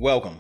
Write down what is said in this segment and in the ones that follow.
Welcome.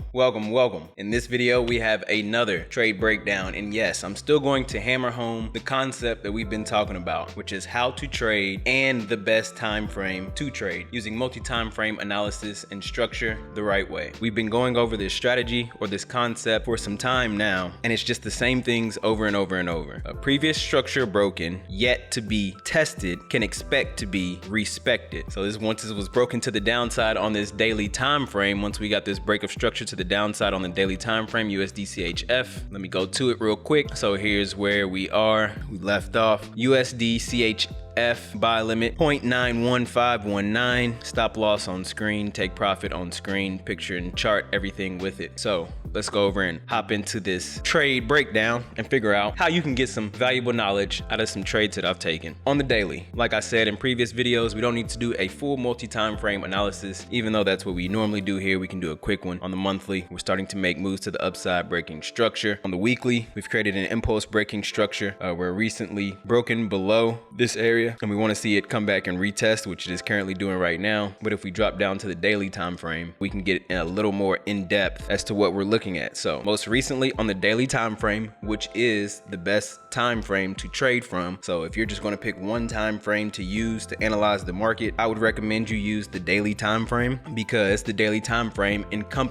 In this video, we have another trade breakdown. And yes, I'm still going to hammer home the concept that we've been talking about, which is how to trade and the best time frame to trade using multi-time frame analysis and structure the right way. We've been going over this strategy or this concept for some time now, and it's just the same things over and over and over. A previous structure broken, yet to be tested, can expect to be respected. So once this was broken to the downside on this daily time frame, once we got this break of structure to the downside on the daily time frame, USD CHF. Let me go to it real quick. So here's where we are. We left off. USD CHF buy limit 0.91519. Stop loss on screen. Take profit on screen. Picture and chart everything with it. So let's go over and hop into this trade breakdown and figure out how you can get some valuable knowledge out of some trades that I've taken. On the daily, like I said in previous videos, we don't need to do a full multi-time frame analysis, even though that's what we normally do here. We can do a quick one. On the monthly, we're starting to make moves to the upside, breaking structure. On the weekly, we've created an impulse breaking structure. We're recently broken below this area, and we want to see it come back and retest, which it is currently doing right now. But if we drop down to the daily time frame, we can get a little more in depth as to what we're looking at. So most recently on the daily time frame, which is the best time frame to trade from. So if you're just going to pick one time frame to use to analyze the market, I would recommend you use the daily time frame, because the daily time frame encompasses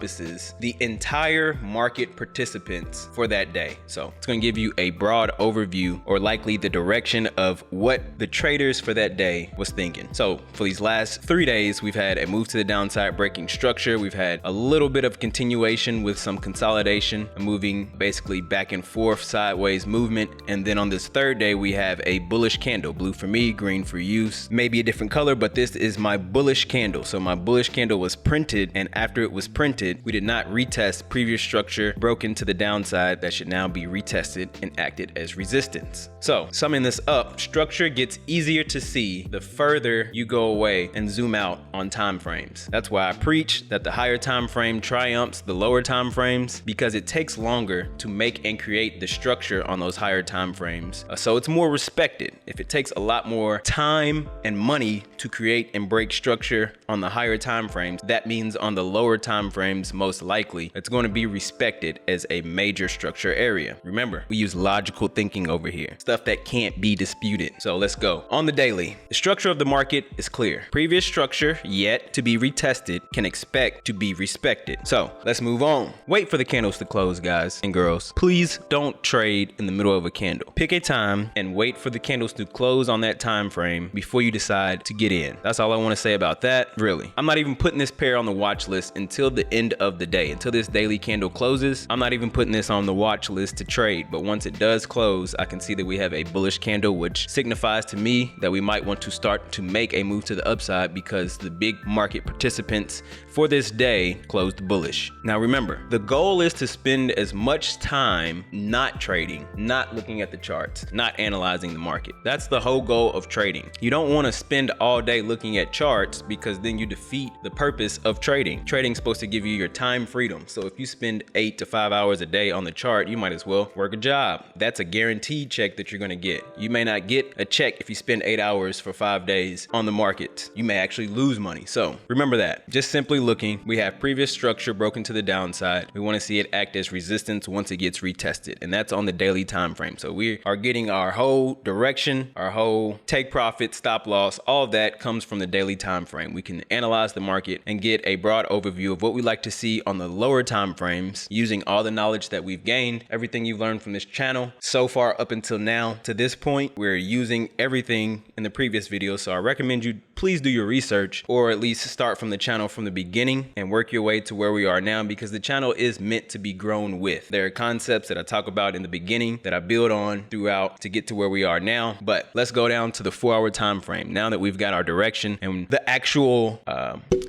the entire market participants for that day. So it's going to give you a broad overview, or likely the direction of what the traders for that day was thinking. So for these last 3 days, we've had a move to the downside, breaking structure. We've had a little bit of continuation with some consolidation, moving basically back and forth, sideways movement. And then on this third day, we have a bullish candle, blue for me, green for you, maybe a different color, but this is my bullish candle. So my bullish candle was printed, and after it was printed, we did not retest previous structure, broken to the downside. That should now be retested and acted as resistance. So summing this up, structure gets easier to see the further you go away and zoom out on time frames. That's why I preach that the higher time frame triumphs the lower time frames, because it takes longer to make and create the structure on those higher time frames. So it's more respected. If it takes a lot more time and money to create and break structure on the higher time frames, that means on the lower time frames, most likely it's going to be respected as a major structure area. Remember, we use logical thinking over here, stuff that can't be disputed. So let's go. On the daily, the structure of the market is clear. Previous structure yet to be retested can expect to be respected. So let's move on. Wait for the candles to close, guys and girls. Please don't trade in the middle of a candle. Pick a time and wait for the candles to close on that time frame before you decide to get in. That's all I want to say about that, really. I'm not even putting this pair on the watch list until the end of the day. Until this daily candle closes, I'm not even putting this on the watch list to trade. But once it does close, I can see that we have a bullish candle, which signifies to me that we might want to start to make a move to the upside, because the big market participants for this day closed bullish. Now remember, the goal is to spend as much time not trading, not looking at the charts, not analyzing the market. That's the whole goal of trading. You don't want to spend all day looking at charts, because then you defeat the purpose of trading. Trading is supposed to give you your time freedom. So if you spend 8 to 5 hours a day on the chart, you might as well work a job. That's a guaranteed check that you're going to get. You may not get a check if you spend 8 hours for 5 days on the market. You may actually lose money. So remember that. Just simply looking, we have previous structure broken to the downside. We want to see it act as resistance once it gets retested, and that's on the daily time frame. So we are getting our whole direction, our whole take profit, stop loss, all of that comes from the daily time frame. We can analyze the market and get a broad overview of what we like to see on the lower time frames using all the knowledge that we've gained, everything you've learned from this channel so far up until now. To this point, we're using everything in the previous video. So I recommend you please do your research, or at least start from the channel from the beginning and work your way to where we are now, because the channel is meant to be grown with. There are concepts that I talk about in the beginning that I build on throughout to get to where we are now. But let's go down to the 4-hour time frame. Now that we've got our direction and the actual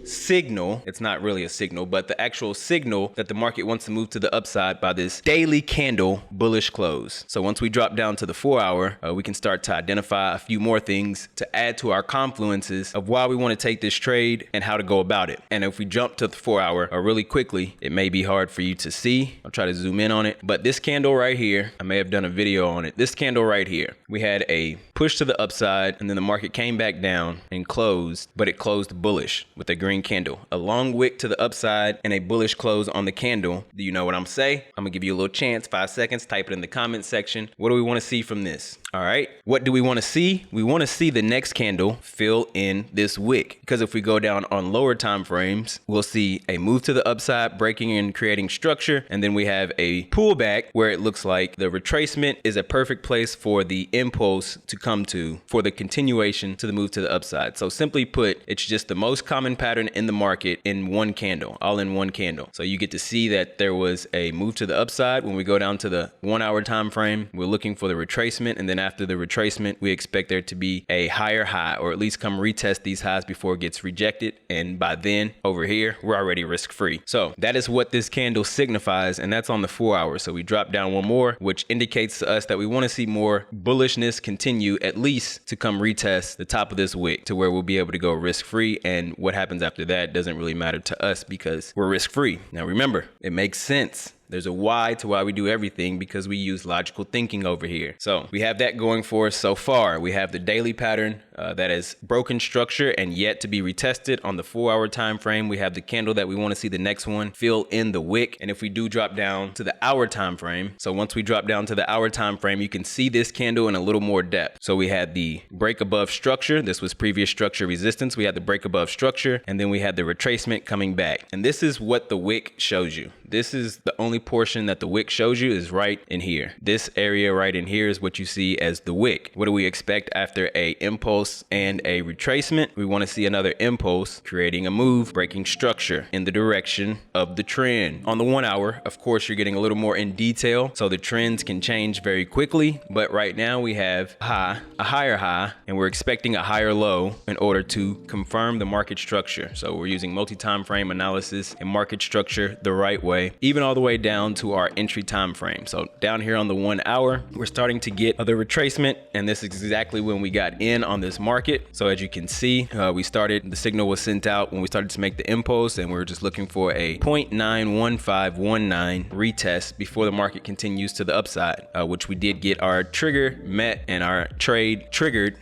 signal, it's not really a signal, but the actual signal that the market wants to move to the upside by this daily candle bullish close. So once we drop down to the 4-hour, we can start to identify a few more things to add to our confluences analysis of why we want to take this trade and how to go about it. And if we jump to the 4 hour really quickly, it may be hard for you to see. I'll try to zoom in on it. But this candle right here, I may have done a video on it. This candle right here, we had a push to the upside and then the market came back down and closed, but it closed bullish with a green candle. A long wick to the upside and a bullish close on the candle. Do you know what I'm saying? I'm gonna give you a little chance, 5 seconds, type it in the comment section. What do we want to see from this? All right, what do we want to see? We want to see the next candle fill in this wick, because if we go down on lower time frames, we'll see a move to the upside, breaking and creating structure, and then we have a pullback where it looks like the retracement is a perfect place for the impulse to come to for the continuation to the move to the upside. So simply put, it's just the most common pattern in the market in one candle, all in one candle. So you get to see that there was a move to the upside. When we go down to the 1 hour time frame, we're looking for the retracement, and then after the retracement, we expect there to be a higher high, or at least come retest these highs before it gets rejected. And by then, over here, we're already risk-free. So that is what this candle signifies, and that's on the 4 hours. So we drop down one more, which indicates to us that we want to see more bullishness continue, at least to come retest the top of this wick to where we'll be able to go risk-free. And what happens after that doesn't really matter to us because we're risk-free. Now remember, it makes sense. There's a why to why we do everything, because we use logical thinking over here. So we have that going for us so far. We have the daily pattern that is broken structure and yet to be retested on the 4 hour time frame. We have the candle that we want to see the next one fill in the wick. And if we do drop down to the hour time frame, so once we drop down to the hour time frame, you can see this candle in a little more depth. So we had the break above structure. This was previous structure resistance. We had the break above structure, and then we had the retracement coming back. And this is what the wick shows you. This is the only portion that the wick shows you is right in here. This area right in here is what you see as the wick. What do we expect after a impulse and a retracement? We want to see another impulse, creating a move, breaking structure in the direction of the trend. On the 1 hour, of course, you're getting a little more in detail, so the trends can change very quickly. But right now we have a higher high, and we're expecting a higher low in order to confirm the market structure. So we're using multi-time frame analysis and market structure the right way, even all the way down to our entry time frame. So down here on the 1 hour, we're starting to get the retracement, and this is exactly when we got in on this market. So as you can see, the signal was sent out when we started to make the impulse, and we were just looking for a 0.91519 retest before the market continues to the upside, which we did get our trigger met and our trade triggered,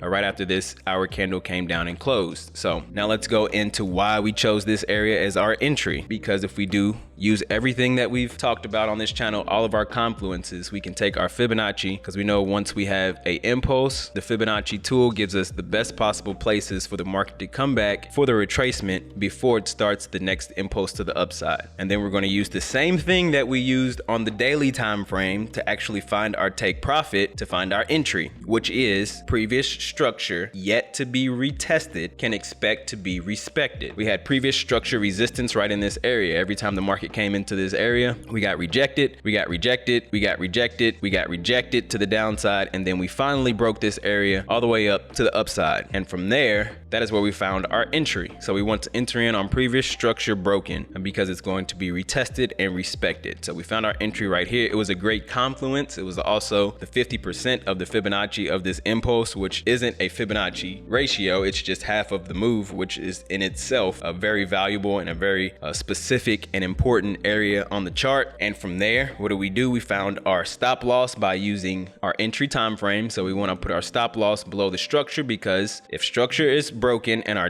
right after this hour candle came down and closed. So now let's go into why we chose this area as our entry, because if we do use everything that we've talked about on this channel, all of our confluences, we can take our Fibonacci, because we know once we have a impulse, the Fibonacci tool gives us the best possible places for the market to come back for the retracement before it starts the next impulse to the upside. And then we're going to use the same thing that we used on the daily time frame to actually find our take profit, to find our entry, which is previous structure yet to be retested can expect to be respected. We had previous structure resistance right in this area. Every time the market came into this area, we got rejected to the downside, and then we finally broke this area all the way up to the upside. And from there, that is where we found our entry. So we want to enter in on previous structure broken, and because it's going to be retested and respected. So we found our entry right here. It was a great confluence. It was also the 50% of the Fibonacci of this impulse, which isn't a Fibonacci ratio. It's just half of the move, which is in itself a very valuable and a very specific and important area on the chart. And from there, what do? We found our stop loss by using our entry time frame. So we want to put our stop loss below the structure, because if structure is broken and our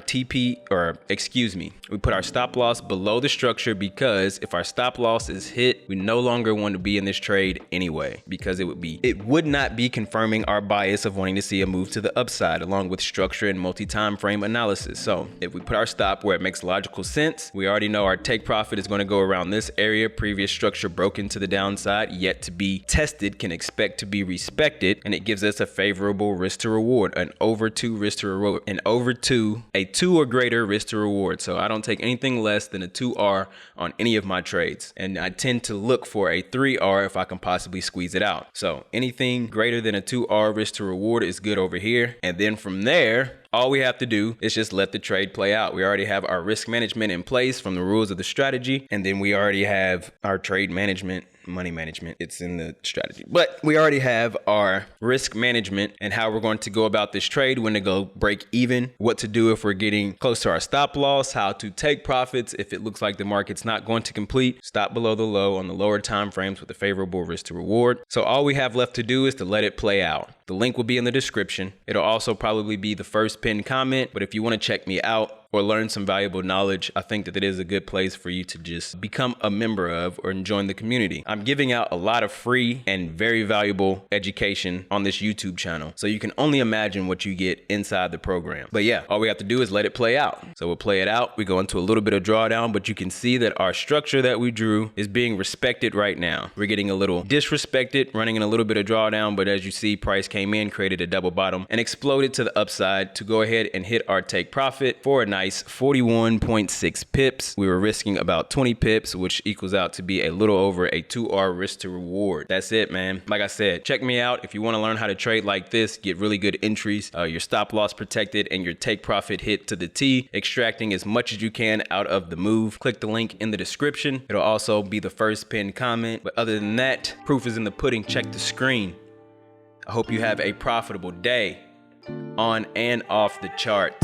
we put our stop loss below the structure, because if our stop loss is hit, we no longer want to be in this trade anyway, because it would not be confirming our bias of wanting to see a move to the upside along with structure and multi-time frame analysis. So if we put our stop where it makes logical sense, we already know our take profit is going to go around this area. Previous structure broken to the downside, yet to be tested, can expect to be respected, and it gives us a favorable risk to reward, an over 2 risk to reward, a 2 or greater risk to reward. So I don't take anything less than a 2R on any of my trades, and I tend to look for a 3R if I can possibly squeeze it out. So anything greater than a 2R risk to reward is good over here. And then from there, all we have to do is just let the trade play out. We already have our risk management in place from the rules of the strategy, and then we already have our trade management money management. It's in the strategy. But we already have our risk management and how we're going to go about this trade, when to go break even, what to do if we're getting close to our stop loss, how to take profits if it looks like the market's not going to complete, stop below the low on the lower time frames with a favorable risk to reward. So all we have left to do is to let it play out. The link will be in the description. It'll also probably be the first pinned comment, but if you want to check me out or learn some valuable knowledge, I think that it is a good place for you to just become a member of or join the community. I'm giving out a lot of free and very valuable education on this YouTube channel, so you can only imagine what you get inside the program. But yeah, all we have to do is let it play out. So we'll play it out. We go into a little bit of drawdown, but you can see that our structure that we drew is being respected right now. We're getting a little disrespected, running in a little bit of drawdown, but as you see, price came in, created a double bottom, and exploded to the upside to go ahead and hit our take profit for a nice 41.6 pips. We were risking about 20 pips, which equals out to be a little over a 2R risk to reward. That's it, man. Like I said, check me out if you want to learn how to trade like this, get really good entries, your stop loss protected, and your take profit hit to the T, extracting as much as you can out of the move. Click the link in the description. It'll also be the first pinned comment. But other than that, proof is in the pudding. Check the screen. I hope you have a profitable day on and off the chart.